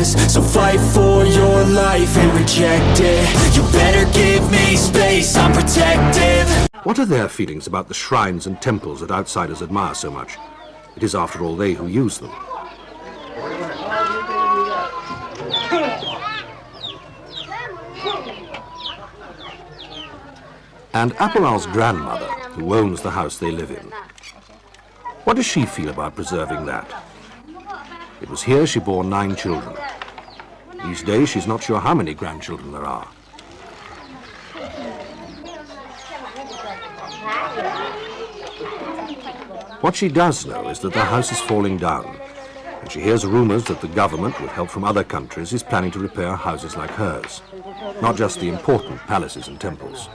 So fight for your life and reject it. You better give me space, I'm protective. What are their feelings about the shrines and temples that outsiders admire so much? It is, after all, they who use them. And Apulal's grandmother, who owns the house they live in. What does she feel about preserving that? It was here she bore 9 children. These days, she's not sure how many grandchildren there are. What she does know is that the house is falling down, and she hears rumors that the government, with help from other countries, is planning to repair houses like hers, not just the important palaces and temples.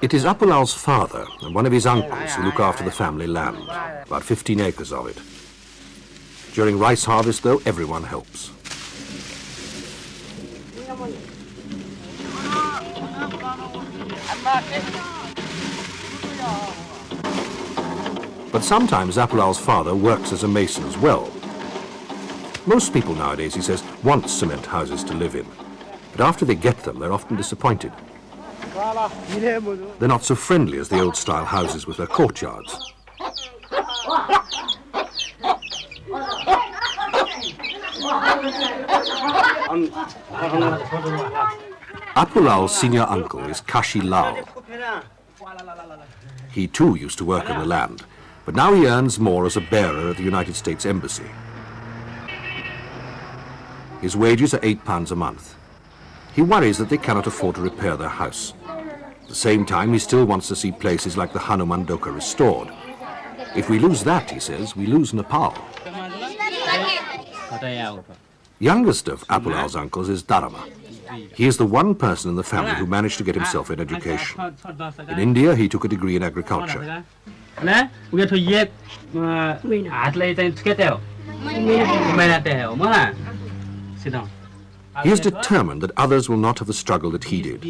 It is Apulal's father and one of his uncles who look after the family land, about 15 acres of it. During rice harvest, though, everyone helps. But sometimes Apulal's father works as a mason as well. Most people nowadays, he says, want cement houses to live in. But after they get them, they're often disappointed. They're not so friendly as the old-style houses with their courtyards. Apulal's senior uncle is Kashi Lal. He too used to work on the land, but now he earns more as a bearer at the United States Embassy. His wages are £8 a month. He worries that they cannot afford to repair their house. At the same time, he still wants to see places like the Hanuman Doka restored. If we lose that, he says, we lose Nepal. Youngest of Apulal's uncles is Dharma. He is the one person in the family who managed to get himself an education. In India, he took a degree in agriculture. He is determined that others will not have the struggle that he did.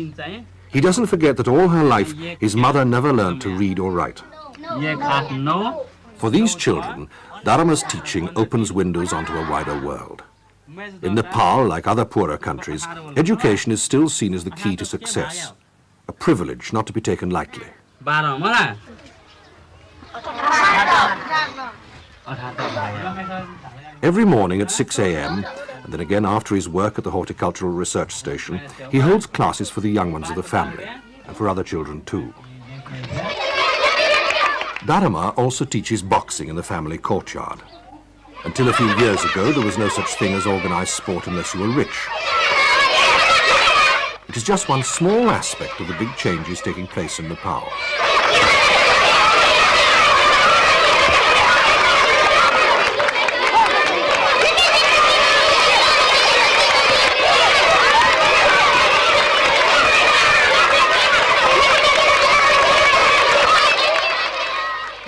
He doesn't forget that all her life, his mother never learned to read or write. For these children, Dharma's teaching opens windows onto a wider world. In Nepal, like other poorer countries, education is still seen as the key to success, a privilege not to be taken lightly. Every morning at 6 a.m., and then again after his work at the Horticultural Research Station, he holds classes for the young ones of the family, and for other children too. Dharma also teaches boxing in the family courtyard. Until a few years ago, there was no such thing as organized sport unless you were rich. It is just one small aspect of the big changes taking place in Nepal.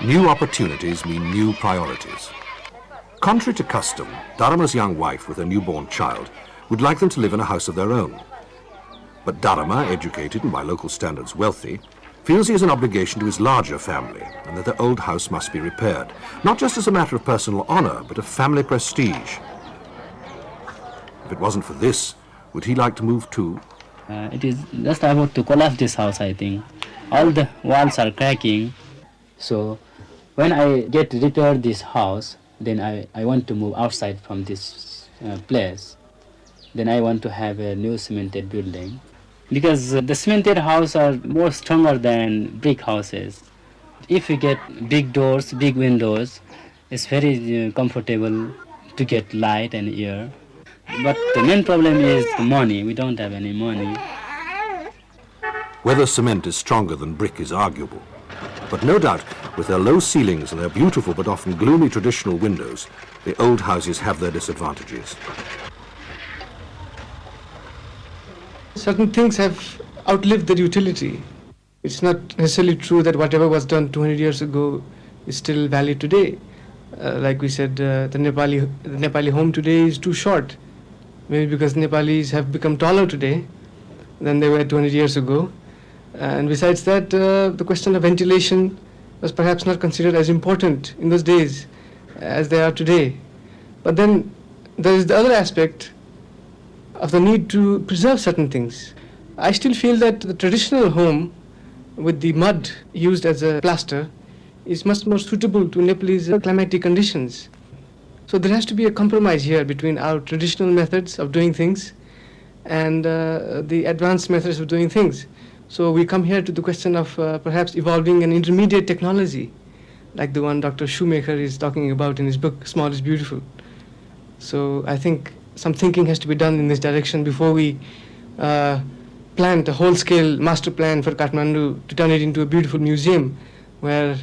New opportunities mean new priorities. Contrary to custom, Dharma's young wife with a newborn child would like them to live in a house of their own. But Dharma, educated and by local standards wealthy, feels he has an obligation to his larger family and that the old house must be repaired, not just as a matter of personal honor, but of family prestige. If it wasn't for this, would he like to move too? It is just about to collapse this house, I think. All the walls are cracking. So when I get repaired this house, then I want to move outside from this place. Then I want to have a new cemented building. Because the cemented houses are more stronger than brick houses. If you get big doors, big windows, it's very comfortable to get light and air. But the main problem is the money. We don't have any money. Whether cement is stronger than brick is arguable. But no doubt, with their low ceilings and their beautiful but often gloomy traditional windows, the old houses have their disadvantages. Certain things have outlived their utility. It's not necessarily true that whatever was done 200 years ago is still valid today. Like we said, the Nepali home today is too short. Maybe because Nepalis have become taller today than they were 200 years ago. And besides that, the question of ventilation was perhaps not considered as important in those days. as they are today. But then there is the other aspect of the need to preserve certain things. I still feel that the traditional home with the mud used as a plaster is much more suitable to Nepalese climatic conditions. So there has to be a compromise here between our traditional methods of doing things and the advanced methods of doing things. So we come here to the question of perhaps evolving an intermediate technology, like the one Dr. Shoemaker is talking about in his book, Small is Beautiful. So I think some thinking has to be done in this direction before we plant a whole-scale master plan for Kathmandu to turn it into a beautiful museum where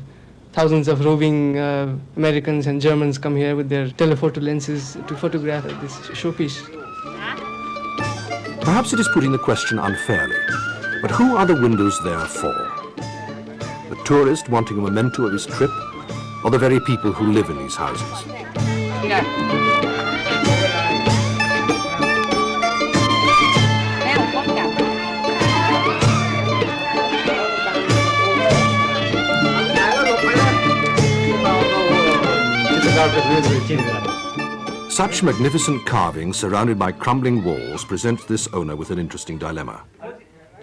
thousands of roving Americans and Germans come here with their telephoto lenses to photograph this showpiece. Perhaps it is putting the question unfairly, but who are the windows there for? The tourist wanting a memento of his trip, or the very people who live in these houses? Such magnificent carving surrounded by crumbling walls presents this owner with an interesting dilemma.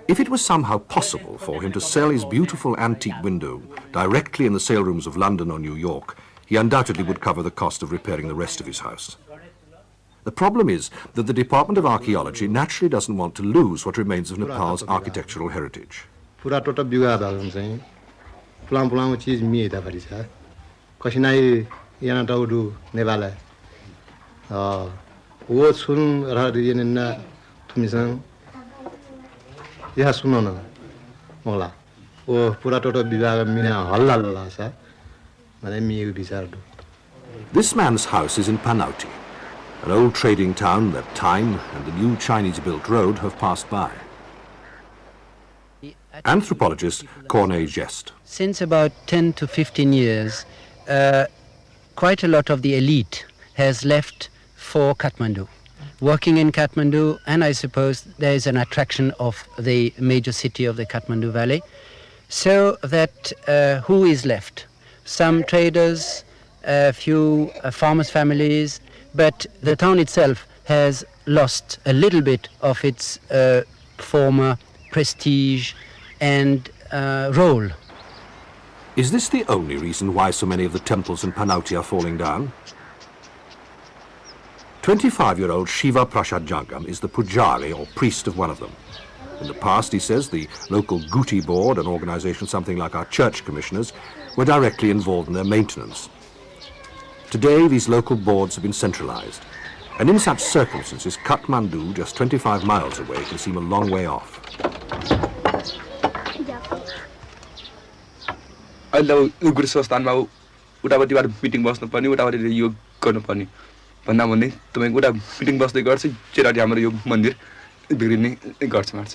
If it was somehow possible for him to sell his beautiful antique window directly in the sale rooms of London or New York, he undoubtedly would cover the cost of repairing the rest of his house. The problem is that the Department of Archaeology naturally doesn't want to lose what remains of Nepal's architectural heritage. This man's house is in Panauti, an old trading town that time and the new Chinese-built road have passed by. Anthropologist Colonized. Since about 10 to 15 years, quite a lot of the elite has left for Kathmandu, working in Kathmandu, and I suppose there is an attraction of the major city of the Kathmandu Valley. So that who is left? Some traders, a few farmers' families, but the town itself has lost a little bit of its former prestige and role. Is this the only reason why so many of the temples in Panauti are falling down? 25-year-old Shiva Prasad Jangam is the pujari or priest of one of them. In the past, he says, the local Guti board, an organization something like our church commissioners, were directly involved in their maintenance. Today, these local boards have been centralized, and in such circumstances, Kathmandu, just 25 miles away, can seem a long way off. भन्दा भन्दै तपाईको उता meeting बस्दै गर्छ चिराटी हाम्रो यो मन्दिर बिग्रिने गर्छ मार्छ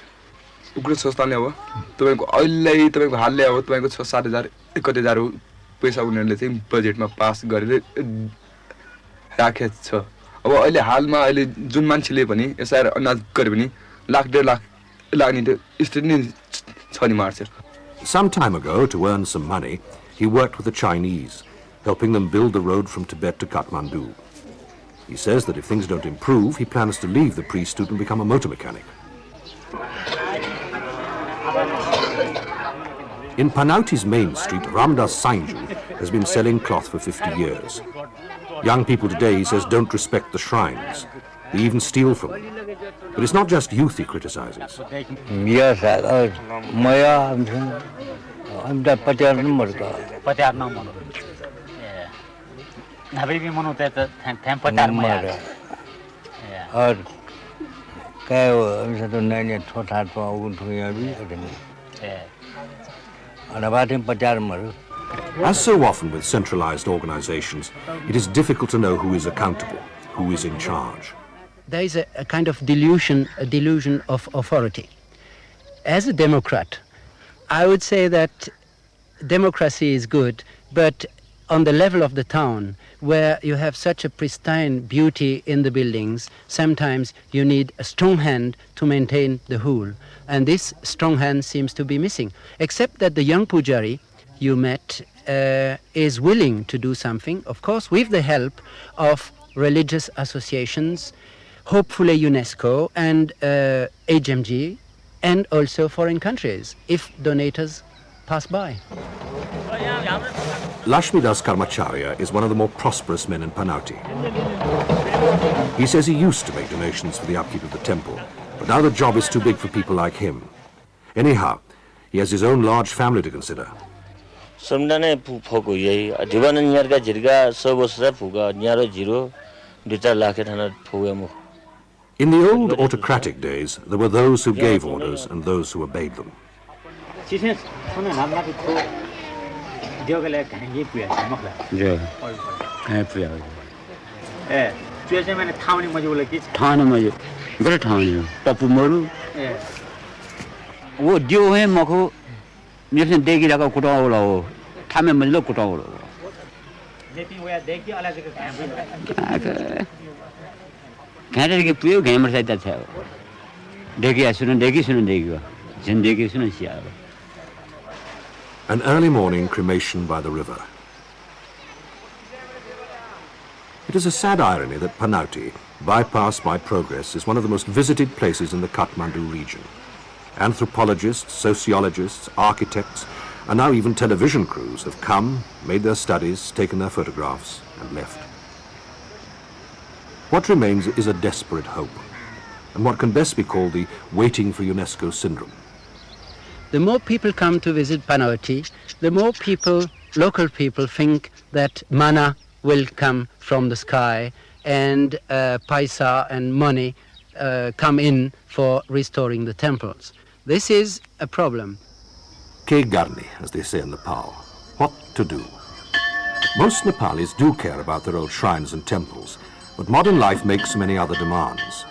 उग्र संस्थानले अब तपाईको अहिले तपाईको हालले अब तपाईको 6-7 हजार 1 हजार पैसा उनीहरुले चाहिँ बजेटमा पास गरेर राखेछ छ अब अहिले हालमा अहिले जुन मान्छेले पनि एसआर अनाज गरे पनि लाख 1.5 लाख लाग्ने स्थिति नै छ नि मार्छ. Some time ago, to earn some money, he worked with the Chinese, helping them build the road from Tibet to Kathmandu. He says that if things don't improve, he plans to leave the priesthood and become a motor mechanic. In Panauti's main street, Ramdas Sainju has been selling cloth for 50 years. Young people today, he says, don't respect the shrines. They even steal from them. But it's not just youth he criticizes. Yes, I'm the As so often with centralized organizations, it is difficult to know who is accountable, who is in charge. There is a kind of delusion of authority. As a Democrat, I would say that democracy is good, but on the level of the town, where you have such a pristine beauty in the buildings, sometimes you need a strong hand to maintain the whole. And this strong hand seems to be missing, except that the young pujari you met is willing to do something, of course, with the help of religious associations, hopefully UNESCO and HMG, and also foreign countries, if donators pass by. Lakshmidas Karmacharya is one of the more prosperous men in Panauti. He says he used to make donations for the upkeep of the temple, but now the job is too big for people like him. Anyhow, he has his own large family to consider. In the old autocratic days, there were those who gave orders and those who obeyed them. An early morning cremation by the river. It is a sad irony that Panauti, bypassed by progress, is one of the most visited places in the Kathmandu region. Anthropologists, sociologists, architects, and now even television crews have come, made their studies, taken their photographs, and left. What remains is a desperate hope, and what can best be called the waiting for UNESCO syndrome. The more people come to visit Panauti, the more people, local people, think that manna will come from the sky and paisa and money come in for restoring the temples. This is a problem. Ke garni, as they say in Nepal. What to do? Most Nepalis do care about their old shrines and temples, but modern life makes many other demands.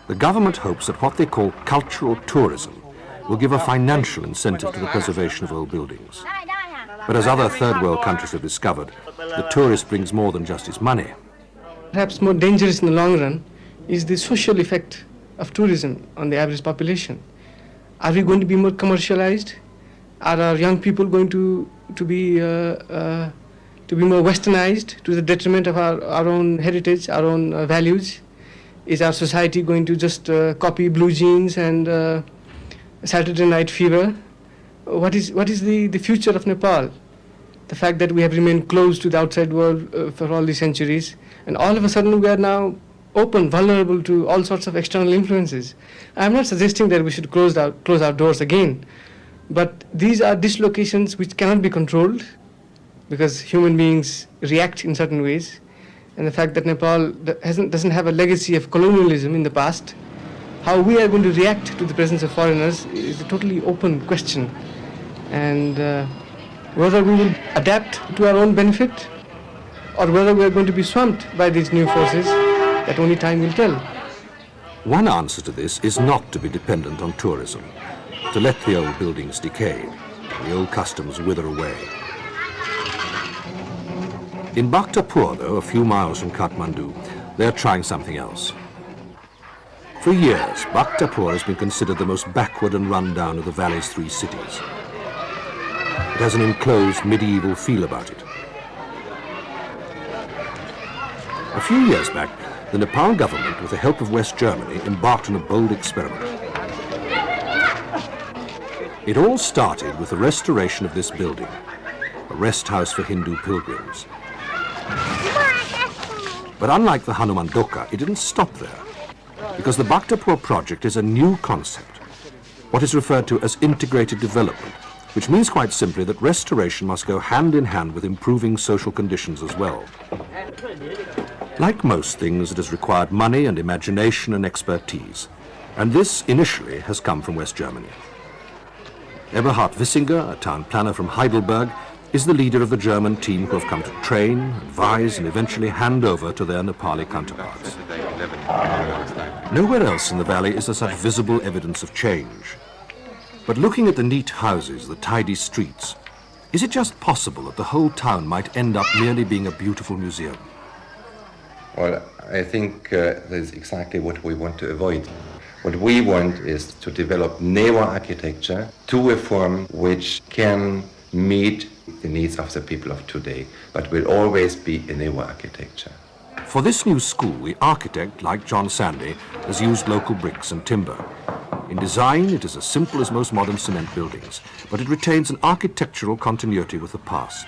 The government hopes that what they call cultural tourism will give a financial incentive to the preservation of old buildings. But as other third world countries have discovered, the tourist brings more than just his money. Perhaps more dangerous in the long run is the social effect of tourism on the average population. Are we going to be more commercialized? Are our young people going to be more westernized to the detriment of our own heritage, our own values? Is our society going to just copy blue jeans and Saturday Night Fever? What is the future of Nepal? The fact that we have remained closed to the outside world for all these centuries, and all of a sudden we are now open, vulnerable to all sorts of external influences. I'm not suggesting that we should close our doors again, but these are dislocations which cannot be controlled because human beings react in certain ways, and the fact that Nepal doesn't have a legacy of colonialism in the past, how we are going to react to the presence of foreigners is a totally open question. And whether we will adapt to our own benefit or whether we are going to be swamped by these new forces, that only time will tell. One answer to this is not to be dependent on tourism, to let the old buildings decay, the old customs wither away. In Bhaktapur, though, a few miles from Kathmandu, they are trying something else. For years, Bhaktapur has been considered the most backward and run-down of the valley's three cities. It has an enclosed medieval feel about it. A few years back, the Nepal government, with the help of West Germany, embarked on a bold experiment. It all started with the restoration of this building, a rest house for Hindu pilgrims. But unlike the Hanuman Doka, it didn't stop there, because the Bhaktapur project is a new concept, what is referred to as integrated development, which means quite simply that restoration must go hand in hand with improving social conditions as well. Like most things, it has required money and imagination and expertise, and this initially has come from West Germany. Eberhard Wissinger, a town planner from Heidelberg, is the leader of the German team who have come to train, advise, and eventually hand over to their Nepali counterparts. Nowhere else in the valley is there such visible evidence of change. But looking at the neat houses, the tidy streets, is it just possible that the whole town might end up merely being a beautiful museum? Well, I think that is exactly what we want to avoid. What we want is to develop neo-architecture to a form which can meet the needs of the people of today, but will always be a new architecture. For this new school, the architect, like John Sandy, has used local bricks and timber. In design, it is as simple as most modern cement buildings, but it retains an architectural continuity with the past.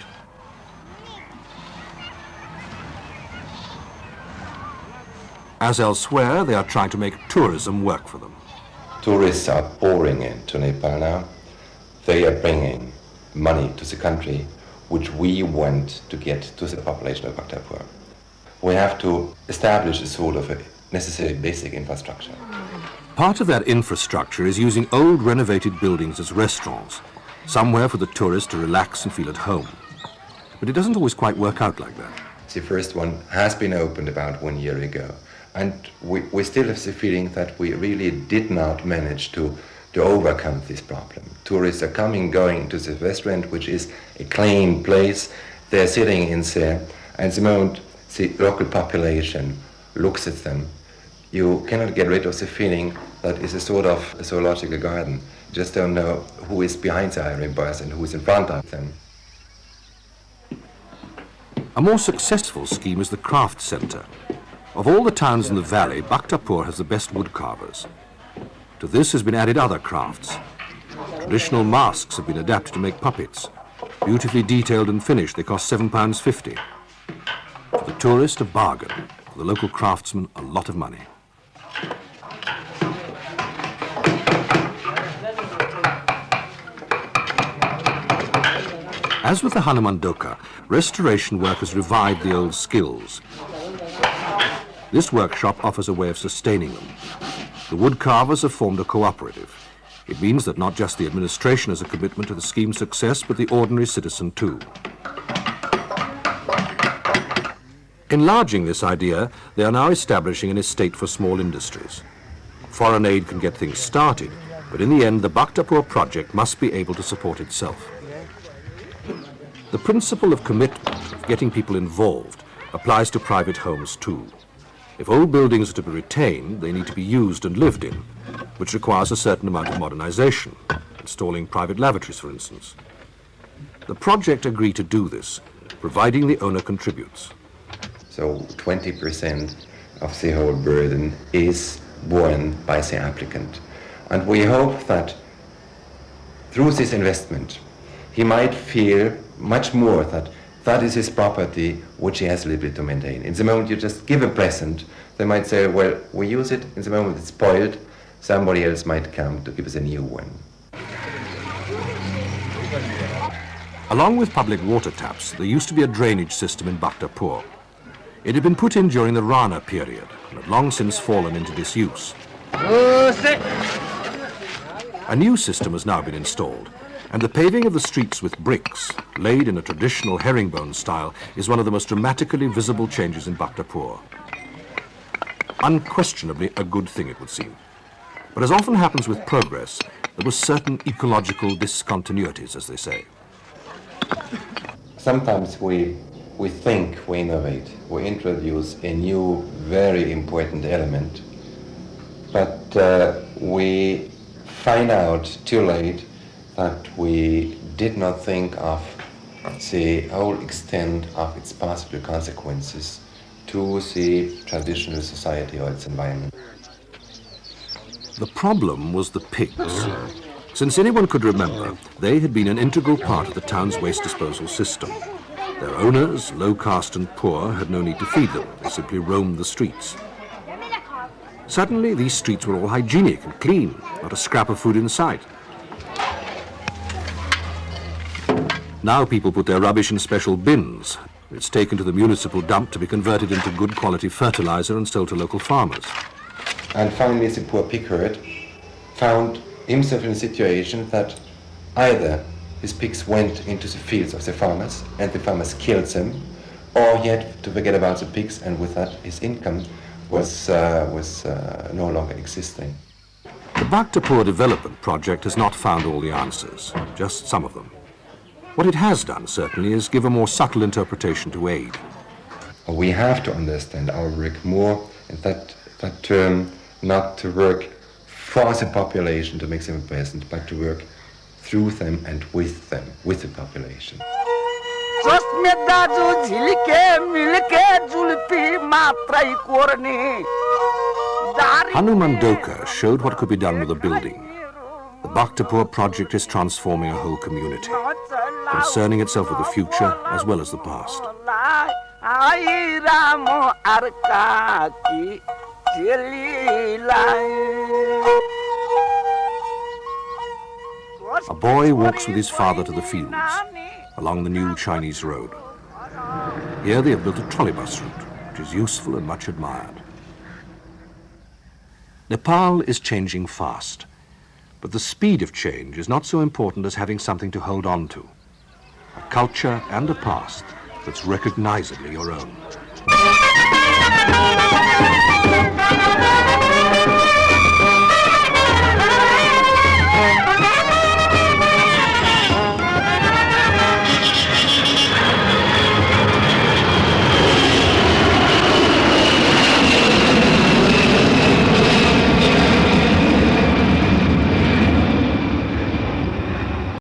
As elsewhere, they are trying to make tourism work for them. Tourists are pouring into Nepal now. They are bringing money to the country, which we want to get to the population of Bhaktapur. We have to establish a sort of a necessary basic infrastructure. Part of that infrastructure is using old renovated buildings as restaurants, somewhere for the tourist to relax and feel at home. But it doesn't always quite work out like that. The first one has been opened about 1 year ago, and we still have the feeling that we really did not manage to overcome this problem. Tourists are coming, going to the restaurant, which is a clean place. They're sitting in there, and the moment the local population looks at them, you cannot get rid of the feeling that it's a sort of a zoological garden. You just don't know who is behind the ivory bars and who is in front of them. A more successful scheme is the craft centre. Of all the towns in the valley, Bhaktapur has the best wood carvers. To this has been added other crafts. Traditional masks have been adapted to make puppets. Beautifully detailed and finished, they cost £7.50. For the tourist, a bargain. For the local craftsman, a lot of money. As with the Hanumandoka, restoration work has revived the old skills. This workshop offers a way of sustaining them. The wood carvers have formed a cooperative. It means that not just the administration has a commitment to the scheme's success, but the ordinary citizen too. Enlarging this idea, they are now establishing an estate for small industries. Foreign aid can get things started, but in the end, the Bhaktapur project must be able to support itself. The principle of commitment, of getting people involved, applies to private homes too. If old buildings are to be retained, they need to be used and lived in, which requires a certain amount of modernization, installing private lavatories, for instance. The project agreed to do this, providing the owner contributes. So 20% of the whole burden is borne by the applicant. And we hope that through this investment, he might feel much more that that is his property, which he has liberty to maintain. In the moment you just give a present, they might say, well, we use it. In the moment it's spoiled, somebody else might come to give us a new one. Along with public water taps, there used to be a drainage system in Bhaktapur. It had been put in during the Rana period and had long since fallen into disuse. A new system has now been installed, and the paving of the streets with bricks, laid in a traditional herringbone style, is one of the most dramatically visible changes in Bhaktapur. Unquestionably a good thing, it would seem. But as often happens with progress, there were certain ecological discontinuities, as they say. Sometimes we think, we innovate, we introduce a new, very important element, but we find out too late that we did not think of the whole extent of its possible consequences to the traditional society or its environment. The problem was the pigs. Since anyone could remember, they had been an integral part of the town's waste disposal system. Their owners, low caste and poor, had no need to feed them. They simply roamed the streets. Suddenly, these streets were all hygienic and clean, not a scrap of food in sight. Now people put their rubbish in special bins. It's taken to the municipal dump to be converted into good quality fertilizer and sold to local farmers. And finally, the poor pig herd found himself in a situation that either his pigs went into the fields of the farmers and the farmers killed them, or he had to forget about the pigs, and with that his income was no longer existing. The Bhaktapur development project has not found all the answers, just some of them. What it has done, certainly, is give a more subtle interpretation to aid. We have to understand our work more in that term, not to work for the population to make them present, but to work through them and with them, with the population. Hanuman Doka showed what could be done with a building. The Bhaktapur project is transforming a whole community, concerning itself with the future as well as the past. A boy walks with his father to the fields along the new Chinese road. Here they have built a trolleybus route, which is useful and much admired. Nepal is changing fast, but the speed of change is not so important as having something to hold on to, a culture and a past that's recognizably your own.